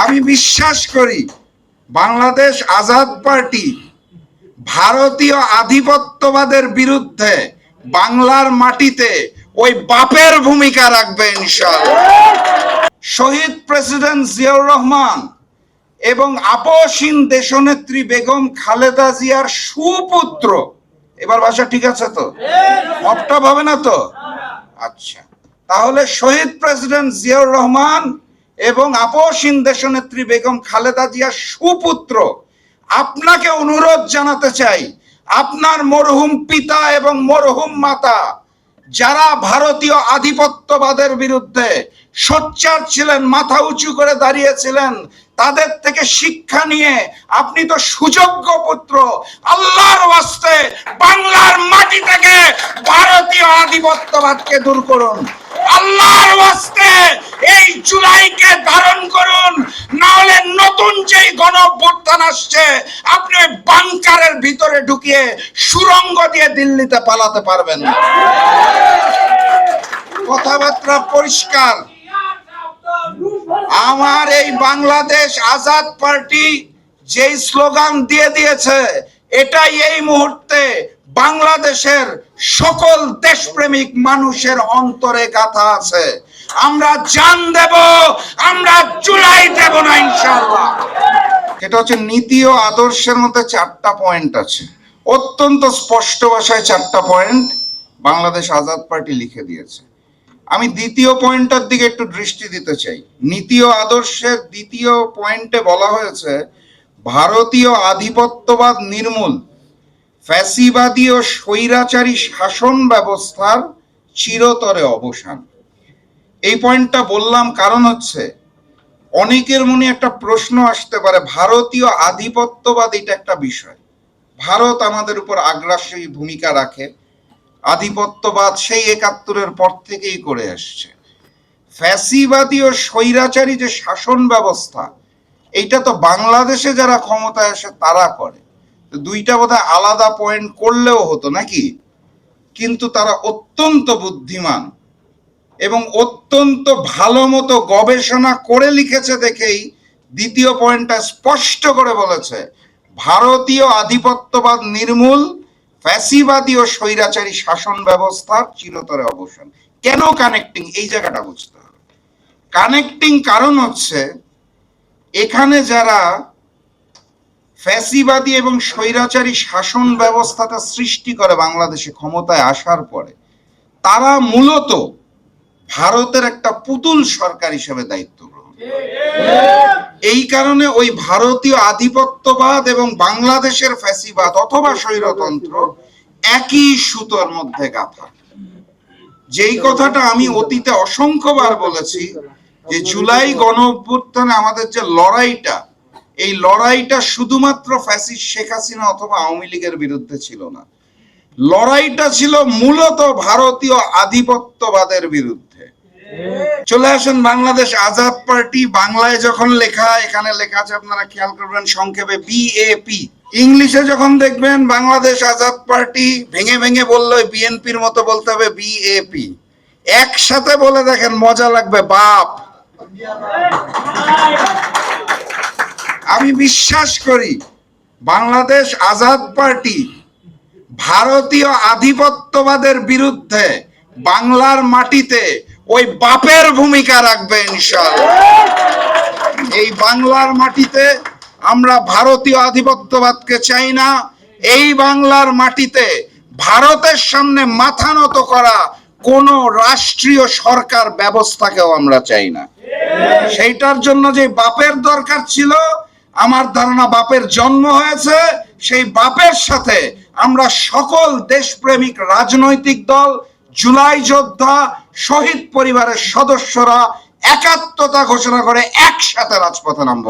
আমি বিশ্বাস করি বাংলাদেশ আজাদ পার্টি ভারতীয় আধিপত্যবাদের বিরুদ্ধে বাংলার মাটিতে ওই বাপের ভূমিকা রাখবে ইনশাআল্লাহ। শহীদ প্রেসিডেন্ট জিয়াউর রহমান এবং আপসহীন দেশনেত্রী বেগম খালেদা জিয়ার সুপুত্র, এবার ভাষা ঠিক আছে তো? অপটাপ হবে না তো? আচ্ছা, তাহলে শহীদ প্রেসিডেন্ট জিয়াউর রহমান এবং আপসহীন দেশনেত্রী বেগম খালেদা জিয়ার সুপুত্র আপনাকে অনুরোধ জানাতে চাই, আপনার মরহুম পিতা এবং মরহুম মাতা যারা ভারতীয় আধিপত্যবাদের বিরুদ্ধে সোচ্চার ছিলেন, মাথা উঁচু করে দাঁড়িয়েছিলেন, তাদের থেকে শিক্ষা নিয়ে আপনি তো সুযোগ্য পুত্র, আল্লাহর ওয়াস্তে বাংলার মাটি থেকে ভারতীয় আধিপত্যবাদকে দূর করুন। আল্লাহর ওয়াস্তে এই জুলাইকে ধারণ করুন, না হলে নতুন যেই গণঅভ্যুত্থান আসছে আপনি বাংকারের ভিতরে ঢুকিয়ে সুড়ঙ্গ দিয়ে দিল্লিতে পালাতে পারবেন না। কথাবার্তা পরিষ্কার। আমার এই বাংলাদেশ আজাদ পার্টি যেই স্লোগান দিয়ে দিয়েছে, এটাই এই মুহূর্তে বাংলাদেশের সকল দেশপ্রেমিক মানুষের অন্তরে গাথা আছে। আমরা জান দেব, আমরা জুলাই দেব না ইনশাআল্লাহ। এটা হচ্ছে নীতি ও আদর্শের মধ্যে 4টা পয়েন্ট আছে, অত্যন্ত স্পষ্ট ভাষায় 4টা পয়েন্ট বাংলাদেশ আজাদ পার্টি লিখে দিয়েছে। আমি দ্বিতীয় পয়েন্টের দিকে একটু দৃষ্টি দিতে চাই। নীতি ও আদর্শের দ্বিতীয় পয়েন্টে বলা হয়েছে ভারতীয় আধিপত্যবাদ নির্মূল, ফ্যাসিবাদী ও স্বৈরাচারী শাসন ব্যবস্থার চিরতরে অবসান। এই পয়েন্টটা বললাম কারণ হচ্ছে অনেকের মনে একটা প্রশ্ন আসতে পারে, ভারতীয় আধিপত্যবাদ এটা একটা বিষয়, ভারত আমাদের উপর আগ্রাসী ভূমিকা রাখে, আধিপত্যবাদ সেই 71-এর পর থেকেই করে আসছে। ফ্যাসিবাদী ও স্বৈরাচারী যে শাসন ব্যবস্থা, এইটা তো বাংলাদেশে যারা ক্ষমতায় আসে তারা করে। দুইটা বোধহয় আলাদা পয়েন্ট করলেও হতো নাকি, কিন্তু তারা অত্যন্ত বুদ্ধিমান এবং অত্যন্ত ভালো মতো গবেষণা করে লিখেছে দেখেই দ্বিতীয় পয়েন্টটা স্পষ্ট করে বলেছে ভারতীয় আধিপত্যবাদ নির্মূল, ফ্যাসিবাদী ও স্বৈরাচারী শাসন ব্যবস্থার চিরতরে অবসান। কেন কানেক্টিং, এই জায়গাটা বুঝতে হবে। কানেক্টিং কারণ হচ্ছে এখানে যারা ফ্যাসিবাদী এবং স্বৈরাচারী শাসন ব্যবস্থাটা সৃষ্টি করে বাংলাদেশে ক্ষমতায় আসার পরে, তারা মূলত ভারতের একটা পুতুল সরকার হিসেবে দায়িত্ব গ্রহণ করে। এই কারণে ওই ভারতীয় আধিপত্যবাদ এবং বাংলাদেশের ফ্যাসিবাদ অথবা স্বৈরতন্ত্র একই সুতোর মধ্যে গাঁথা। যেই কথাটা আমি অতীতে অসংখ্যবার বলেছি যে জুলাই গণঅভ্যুত্থানে আমাদের যে লড়াইটা, এই লড়াইটা শুধুমাত্র ফ্যাসিস্ট শেখ হাসিনা অথবা আওয়ামী লীগের বিরুদ্ধে ছিল না, লড়াইটা ছিল মূলত ভারতীয় আধিপত্যবাদের বিরুদ্ধে। চলে আসেন বাংলাদেশ আজাদ পার্টি, বাংলায় যখন লেখা, এখানে লেখা আছে আপনারা খেয়াল করবেন সংক্ষেপে বিএপি, ইংলিশে যখন দেখবেন বাংলাদেশ আজাদ পার্টি ভেঙে ভেঙে বললে বিএনপির মতো বলতে হবে বিএপি। একসাথে বলে দেখেন, মজা লাগবে, বাপ। আমি বিশ্বাস করি বাংলাদেশ আজাদ পার্টি ভারতীয় আধিপত্যবাদের বিরুদ্ধে বাংলার মাটিতে ওই বাপের ভূমিকা রাখবে ইনশাআল্লাহ। এই বাংলার মাটিতে আমরা ভারতীয় আধিপত্যবাদকে চাই না, এই বাংলার মাটিতে ভারতের সামনে মাথা নত করা কোন রাষ্ট্রীয় সরকার ব্যবস্থাকেও আমরা চাই না। সেইটার জন্য যে বাপের দরকার ছিল, আমার ধারণা বাপের জন্ম হয়েছে, সেই বাপের সাথে আমরা সকল দেশপ্রেমিক রাজনৈতিক দল, জুলাই যোদ্ধা, শহীদ পরিবারের সদস্যরা একাত্মতা ঘোষণা করে একসাথে রাজপথে নামব।